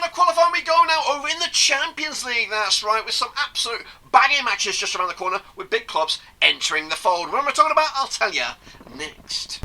round of qualifying we go now over in the Champions League, that's right, with some absolute banging matches just around the corner with big clubs entering the fold. What am I talking about? I'll tell you next.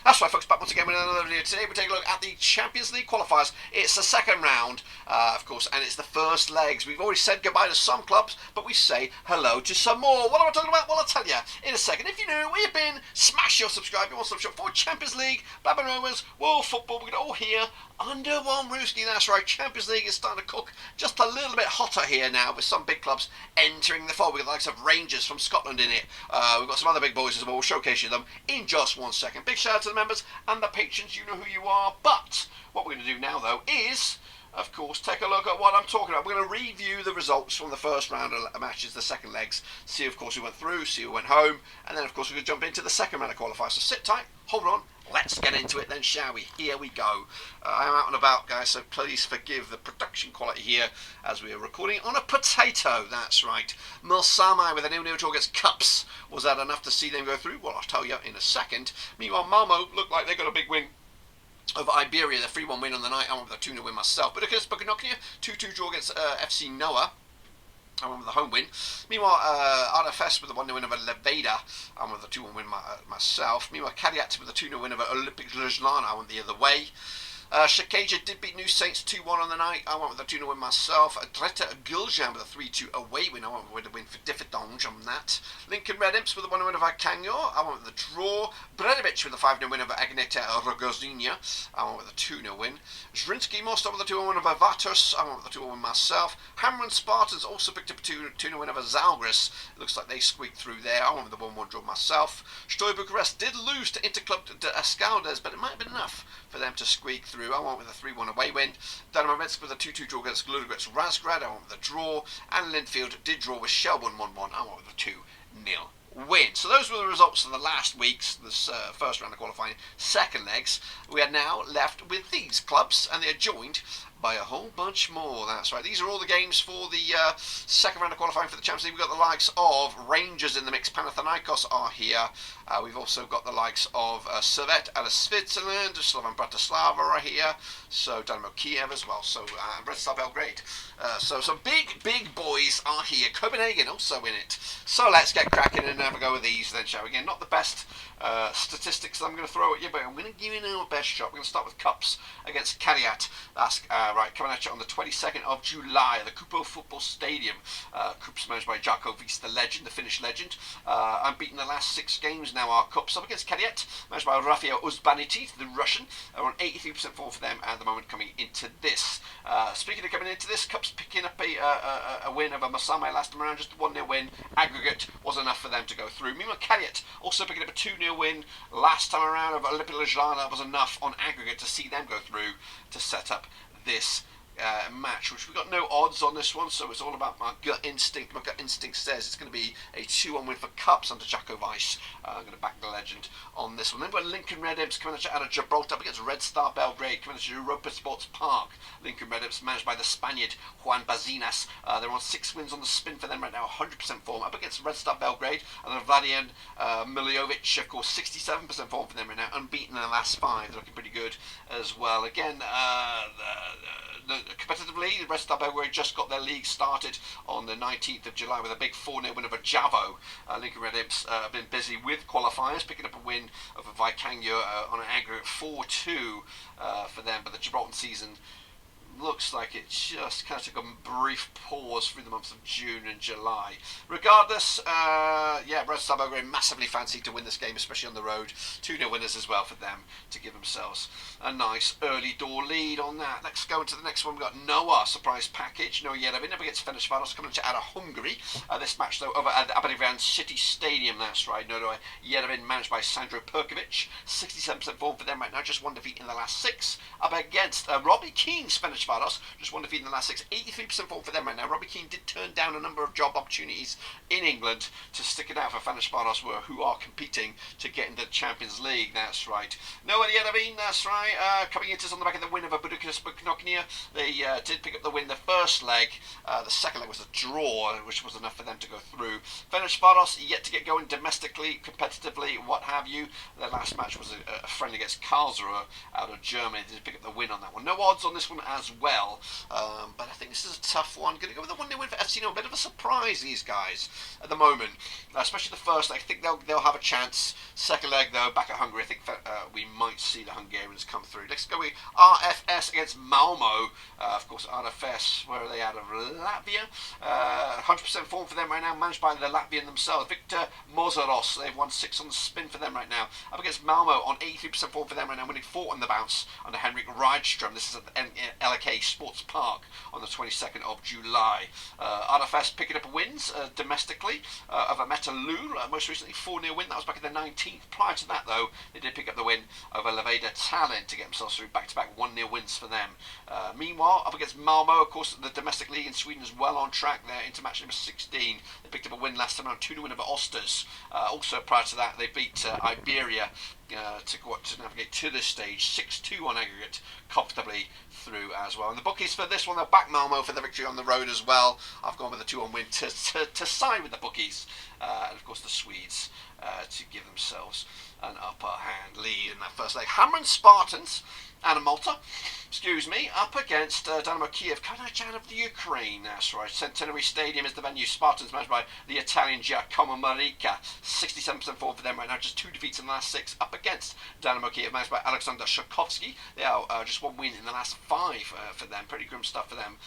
That's right, folks, back once again with another video. Today we take a look at the Champions League qualifiers. It's the second round, of course, and it's the first legs. We've already said goodbye to some clubs, but we say hello to some more. What am I talking about? Well, I'll tell you in a second. If you're new, we've been, smash your subscribe, you want to subscribe for Champions League, Babin Romans, World Football, we're all here under one roofski. That's right, Champions League is starting to cook just a little bit hotter here now with some big clubs entering the fold. We've got the likes of Rangers from Scotland in it. We've got some other big boys as well. We'll showcase you them in just 1 second. Big shout out to the members and the patrons, you know who you are. But what we're going to do now, though, is, of course, take a look at what I'm talking about. We're going to review the results from the first round of matches, the second legs, see, of course, who went through, see who went home, and then, of course, we're going to jump into the second round of qualifiers. So sit tight, hold on, let's get into it then, shall we? Here we go. I'm out and about, guys, so please forgive the production quality here as we are recording on a potato. That's right. Milsami with a 0-0 draw against Cups. Was that enough to see them go through? Well, I'll tell you in a second. Meanwhile, Malmö looked like they got a big win over Iberia, the 3-1 win on the night. I went with a 2-0 win myself. But look at this, Bukanoknia, 2-2 draw against FC Noah. I went with the home win. Meanwhile, RFS with a 1-0 win over Levada. I went with a 2-1 win myself. Meanwhile, Kariat with a 2-0 win over Olympic Gjilan. I went the other way. Shkëndija did beat New Saints 2-1 on the night. I went with a 2-0 win myself. Drita Gjilan with a 3-2 away win. I went with a win for Diffidonge on that. Lincoln Red Imps with a 1-0 win over Kanyo. I went with a draw. Bredovic with a 5-0 win over Agneta Rogozinha. I went with a 2-0 win. Zrinjski Mostar with a 2-1 win over Vatos. I went with a 2-1 win myself. Hamrun Spartans also picked up a 2-0 win over Zalgiris. Looks like they squeaked through there. I went with a 1-1 draw myself. Steaua Bucharest did lose to Interclub de Escaldes, but it might have been enough for them to squeak through. I went with a 3-1 away win. Dinamo with a 2-2 draw against Ludogorets Razgrad. I went with a draw. And Linfield did draw with Shelbourne 1-1. I went with a 2-0 win. So those were the results of the last week's this first round of qualifying, second legs. We are now left with these clubs, and they are joined by a whole bunch more. That's right. These are all the games for the second round of qualifying for the Champions League. We've got the likes of Rangers in the mix. Panathinaikos are here. We've also got the likes of Servette out of Switzerland. Slovan Bratislava are here. So Dinamo Kiev as well. So Bratislava Belgrade. So some big boys are here. Copenhagen also in it. So let's get cracking and have a go with these then, shall we? Again, not the best statistics that I'm going to throw at you, but I'm going to give you our best shot. We're going to start with Cups against Kariat. That's right, coming at you on the 22nd of July at the Kuopion Football Stadium. Cups managed by Jako Vis, the legend, the Finnish legend. Unbeaten the last 6 games now. Our Cups up against Kariat, managed by Rafael Uzbaniti, the Russian. They're on 83% form for them at the moment coming into this. Speaking of coming into this, Cups picking up a win over Milsami last time around, just a 1-0 win. Aggregate was enough for them to go through. Meanwhile, Kariat also picking up a 2-0 win last time around over Olympic Gjilan. That was enough on aggregate to see them go through to set up this match, which we got no odds on this one, so it's all about my gut instinct. My gut instinct says it's going to be a 2-1 win for Cups under Jako Vis. I'm going to back the legend on this one. Then we've got Lincoln Red Imps coming out of Gibraltar up against Red Star Belgrade, coming to Europa Sports Park. Lincoln Red Imps managed by the Spaniard Juan Bazinas. They're on 6 wins on the spin for them right now, 100% form up against Red Star Belgrade. And then Vladian Miljovic, of course, 67% form for them right now, unbeaten in the last 5. They're looking pretty good as well. Again, competitively, Red Star Belgrade just got their league started on the 19th of July with a big 4-0 win over Javo. Lincoln Red Imps have been busy with qualifiers, picking up a win over Vikanyo on an aggregate 4-2 for them, but the Gibraltar season looks like it just kind of took a brief pause through the months of June and July. Regardless, yeah, Red Star Belgrade massively fancied to win this game, especially on the road. 2-0 winners as well for them to give themselves a nice early door lead on that. Let's go into the next one. We've got Noah surprise package. Noah Yerevan up against Ferencvárosi coming out of Hungary. This match though over at the Aviv City Stadium. That's right. Noah Yerevan managed by Sandro Perkovic. 67% form for them right now. Just one defeat in the last 6. Up against Robbie Keane's Fenerbahce Ferencvárosi, just 1 defeat in the last 6, 83% form for them right now. Robbie Keane did turn down a number of job opportunities in England to stick it out for Ferencvárosi, who are competing to get into the Champions League. That's right. No, the Aviv, that's right. Coming into us on the back of the win over Budapeşte. They did pick up the win the first leg. The second leg was a draw, which was enough for them to go through. Ferencvárosi yet to get going domestically, competitively, what have you. Their last match was a friendly against Karlsruhe out of Germany. They did pick up the win on that one. No odds on this one as well, but I think this is a tough one. Going to go with the 1-0 win for FC. A bit of a surprise, these guys, at the moment, especially the first leg. I think they'll have a chance. Second leg, though, back at Hungary, I think we might see the Hungarians come through. Let's go with RFS against Malmö. Of course, RFS, where are they out of? Latvia. 100% form for them right now, managed by the Latvian themselves. Victor Mozaros, they've won 6 on the spin for them right now. Up against Malmö on 83% form for them right now, winning 4 on the bounce under Henrik Rydström. This is at the LK Sports Park on the 22nd of July. RFS picking up wins domestically over Metalul, most recently 4-0 win. That was back in the 19th. Prior to that, though, they did pick up the win over Levada Tallinn to get themselves through back-to-back 1-0 wins for them. Meanwhile, up against Malmö, of course, the domestic league in Sweden is well on track there into match number 16. They picked up a win last time around, 2-0 win over Osters. Also, prior to that, they beat Iberia to navigate to this stage, 6-2 on aggregate, comfortably through as well. And the bookies for this one, they'll back Malmö for the victory on the road as well. I've gone with the 2-1 win to side with the bookies, and of course the Swedes to give themselves an upper hand lead in that first leg. Hamrun Spartans and Malta, up against Dinamo Kiev, København of the Ukraine. That's right. Centenary Stadium is the venue. Spartans managed by the Italian Giacomo Marica. 67% forward for them right now. Just 2 defeats in the last 6. Up against Dinamo Kiev, managed by Alexander Shakovsky. They are just 1 win in the last 5 for them. Pretty grim stuff for them.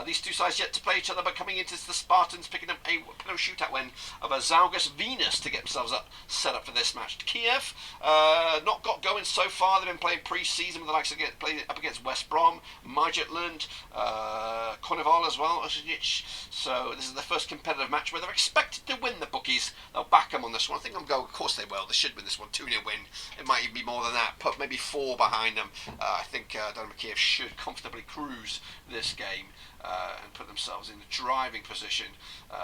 These two sides yet to play each other, but coming into the Spartans picking up a penalty shootout win over Zalgiris Venus to get themselves set up for this match. Kiev not got going so far. They've been playing pre-season with the likes of playing up against West Brom, Midtjylland, Carnival as well. So this is the first competitive match where they're expected to win. The bookies, they'll back them on this one. I think I'm going. Of course they will. They should win this one. 2-0 win. It might even be more than that. Put maybe 4 behind them. I think Dinamo Kiev should comfortably cruise this game and put themselves in the driving position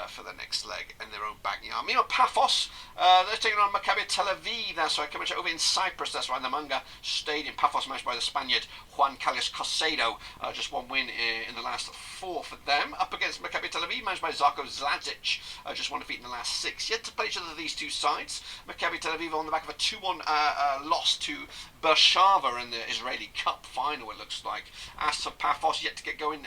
for the next leg in their own backyard. Meanwhile, Paphos, they're taking on Maccabi Tel Aviv. That's right, coming over in Cyprus. That's right, in the Manga Stadium. Paphos managed by the Spaniard Juan Carlos Cosedo. Just 1 win in the last 4 for them. Up against Maccabi Tel Aviv, managed by Zarko Zlazic. Just 1 defeat in the last 6. Yet to play each other, these two sides. Maccabi Tel Aviv on the back of a 2-1 loss to Beersheva in the Israeli Cup final, it looks like. As for Paphos, yet to get going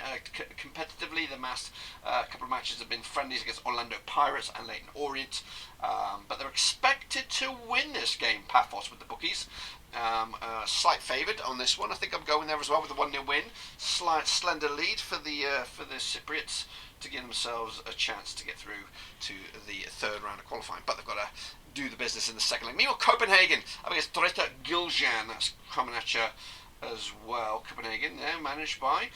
competitively. The last couple of matches have been friendlies against Orlando Pirates and Leyton Orient. But they're expected to win this game, Paphos, with the bookies. Slight favoured on this one. I think I'm going there as well with a 1-0 win. Slight slender lead for the Cypriots to give themselves a chance to get through to the 3rd round of qualifying. But they've got to do the business in the second leg. Meanwhile, Copenhagen up against Drita Gjilan. That's coming at you as well. Copenhagen, managed by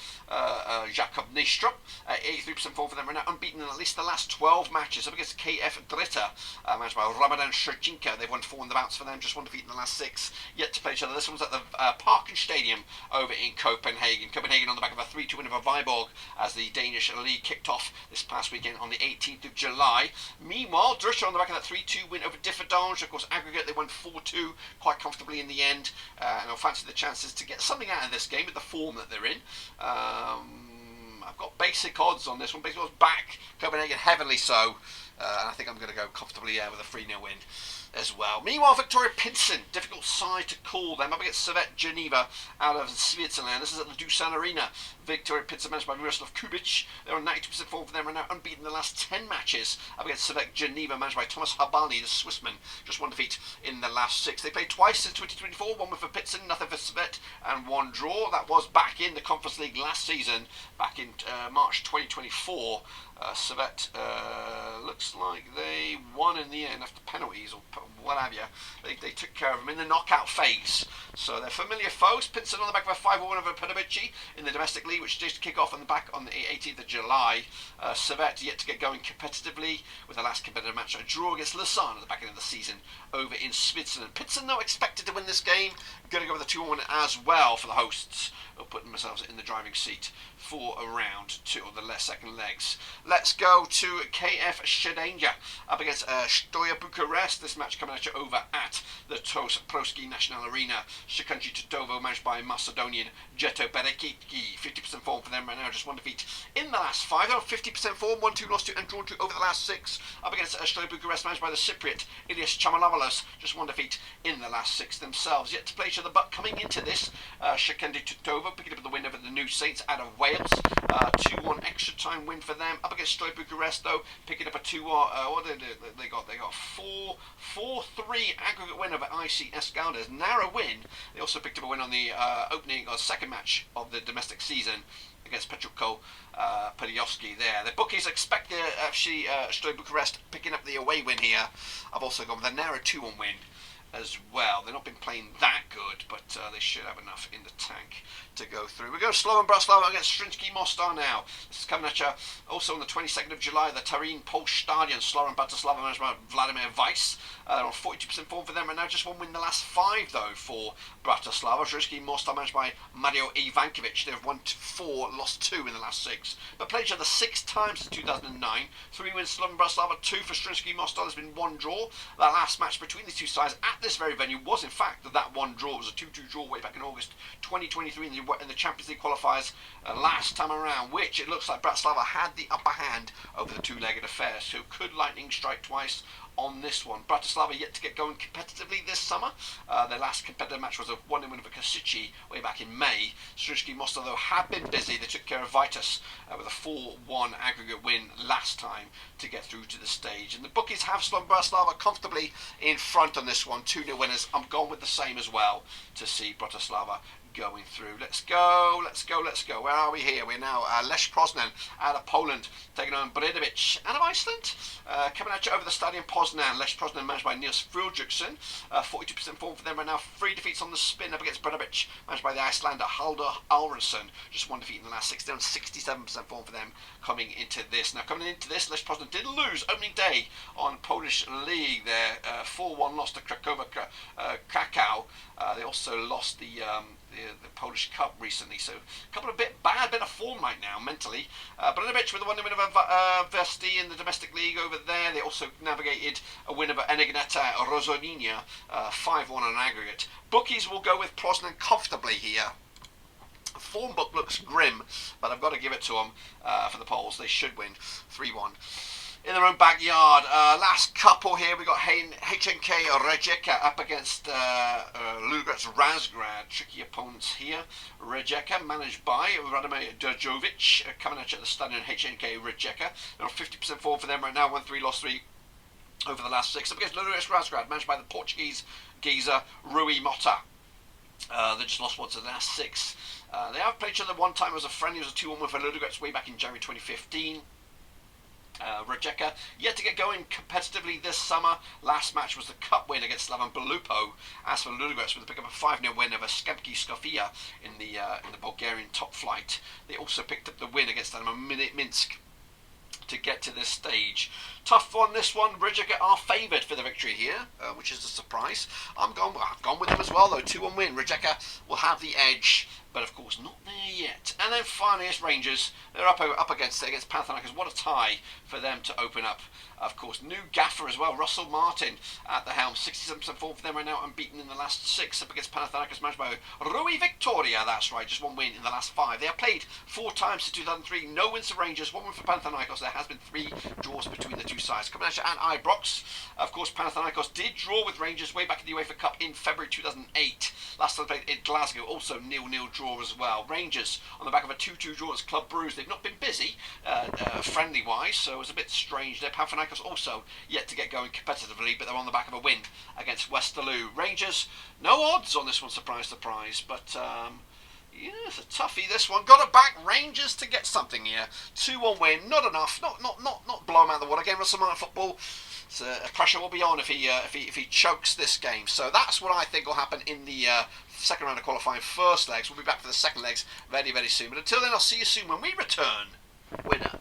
Jakob Nystrup. 83% form for them right now, unbeaten in at least the last 12 matches. Up against KF Drita, managed by Ramadan Shkëndija. They've won 4 on the bounce for them, just 1 defeat in the last 6. Yet to play each other. This one's at the Parken Stadium over in Copenhagen. Copenhagen on the back of a 3-2 win over Viborg as the Danish league kicked off this past weekend on the 18th of July. Meanwhile, Drita on the back of that 3-2 win over Differdange. Of course, aggregate, they won 4-2 quite comfortably in the end. And I'll fancy the chances to get something out of this game with the form that they're in. I've got basic odds on this one. Basic odds back Copenhagen heavily so, and I think I'm going to go comfortably with a 3-0 win as well. Meanwhile, Viktoria Pilsen, difficult side to call them, up against Servette Geneva out of Switzerland. This is at the Dusan Arena. Viktoria Pilsen managed by Miroslav Kubic. They're on 92% form for them right now, unbeaten in the last 10 matches. Up against Servette Geneva, managed by Thomas Habani, the Swissman. Just 1 defeat in the last 6. They played twice since 2024, 1 win for Pilsen, nothing for Servette, and 1 draw. That was back in the Conference League last season, back in March 2024. Servette looks like they won in the end after penalties, or what have you. They took care of them in the knockout phase. So they're familiar foes. Pilsen on the back of a 5-1 over Panathinaikos in the domestic league, which is just to kick off on the 18th of July. Servette yet to get going competitively with the last competitive match, a draw against Lausanne at the back end of the season over in Switzerland. Pilsen though expected to win this game. Going to go with a 2-1 as well for the hosts, putting themselves in the driving seat for round 2 of the second legs. Let's go to KF Shkëndija up against Steaua Bucharest. This match coming at you over at the Proski National Arena. Shkëndija Todovo managed by Macedonian Jeto Berekiki. 50% form for them right now, just one defeat in the last 5. They're on 50% form, 1-2 lost to and drawn to over the last 6. Up against Steaua Bucharest managed by the Cypriot Ilias Chamalavalos, just one defeat in the last 6 themselves. Yet to play each other, but coming into this, Shkëndija Todovo picking up the win over the New Saints out of Wales. 2-1 extra time win for them. Up against Steaua Bucharest though, picking up a 2-1. What did they got? They got 4-3 aggregate win over ICS Gaudes. Narrow win. They also picked up a win on the opening or second match of the domestic season against Petrolco Pediovski there. The bookies expect the FC Steaua Bucharest picking up the away win here. I've also gone with a narrow 2-1 win as well. They've not been playing that good, but they should have enough in the tank to go through. We go to Slovan Bratislava against Zrinjski Mostar now. This is coming at you also on the 22nd of July, the Tarín Polsh Stadion. Slovan Bratislava managed by Vladimir Weiss. They're on 42% form for them right now, just one win in the last 5 though for Bratislava. Zrinjski Mostar managed by Mario Ivankovic. They've won 4, lost 2 in the last 6, but played each other 6 times since 2009. 3 wins Slovan Bratislava, 2 for Zrinjski Mostar. There's been 1 draw. That last match between the two sides at this very venue was in fact that 1 draw. It was a 2-2 draw way back in August 2023 in the Champions League qualifiers last time around, which it looks like Bratislava had the upper hand over the 2-legged affair. So could lightning strike twice on this one? Bratislava yet to get going competitively this summer. Their last competitive match was a 1-1 win over Kosici way back in May. Zrinjski Mostar though have been busy. They took care of Vitus with a 4-1 aggregate win last time to get through to the stage. And the bookies have Slovan Bratislava comfortably in front on this one. 2-0 winners. I'm gone with the same as well to see Bratislava going through. Let's go. Where are we here? We're now Lech Poznan out of Poland taking on Bredovic out of Iceland. Coming at you over the Stadion Poznan. Lech Poznan managed by Niels Frudriksson. 42% form for them right now. 3 defeats on the spin up against Bredovic, managed by the Icelander Haldur Alvarsson. Just 1 defeat in the last 6. They're on 67% form for them coming into this. Now coming into this, Lech Poznan did lose opening day on Polish League. Their 4-1 loss to Krakow. They also lost the Polish Cup recently, so a couple of bit of form right now mentally. Bredovic with a 1-0 win over Vesti in the domestic league over there. They also navigated a win over Enegneta Rozonina, 5-1 on aggregate. Bookies will go with Poznan comfortably here. Form book looks grim, but I've got to give it to them for the Poles. They should win 3-1. In their own backyard. Last couple here, we got HNK Rijeka up against Ludogorets Razgrad. Tricky opponents here. Rijeka managed by Radomir Drjovic, coming at you at the stadion. HNK Rijeka. They're on 50% form for them right now. 1-3, lost 3 over the last 6. Up against Ludogorets Razgrad, managed by the Portuguese geezer Rui Mota. They just lost 1 to the last 6. They have played each other 1 time as a friendly. It was a 2-1 win for Ludogorets way back in January 2015. Rijeka yet to get going competitively this summer. Last match was the cup win against Slavan Belupo. As for Ludogorets, with a pick up a 5-0 win over Skemki Skofia in the Bulgarian top flight. They also picked up the win against Dinamo Minsk to get to this stage. Tough one, this one. Rijeka are favoured for the victory here, which is a surprise. I've gone with them as well though. 2-1 win. Rijeka will have the edge, but of course not there yet. And then finally it's Rangers. They're up against Panathinaikos. What a tie for them to open up. Of course, new gaffer as well, Russell Martin at the helm. 67% form for them right now, unbeaten in the last 6 up against Panathinaikos, managed by Rui Viktoria. That's right, just 1 win in the last 5. They have played 4 times since 2003. No wins for Rangers, 1 win for Panathinaikos. There has been 3 draws between the two sides. Coming at you at Ibrox. Of course, Panathinaikos did draw with Rangers way back in the UEFA Cup in February 2008. Last time they played in Glasgow, also 0-0 draw as well. Rangers on the back of a 2-2 draw at Club Brugge. They've not been busy friendly-wise, so it was a bit strange there. Panathinaikos also yet to get going competitively, but they're on the back of a win against Westerlo. Rangers, no odds on this one, surprise, surprise, but Yeah, it's a toughie, this one. Got to back Rangers to get something here. 2-1 win, not enough. Not blow him out of the water. Game of some football. So pressure will be on if he chokes this game. So that's what I think will happen in the second round of qualifying first legs. We'll be back for the second legs very, very soon. But until then, I'll see you soon when we return. Winner.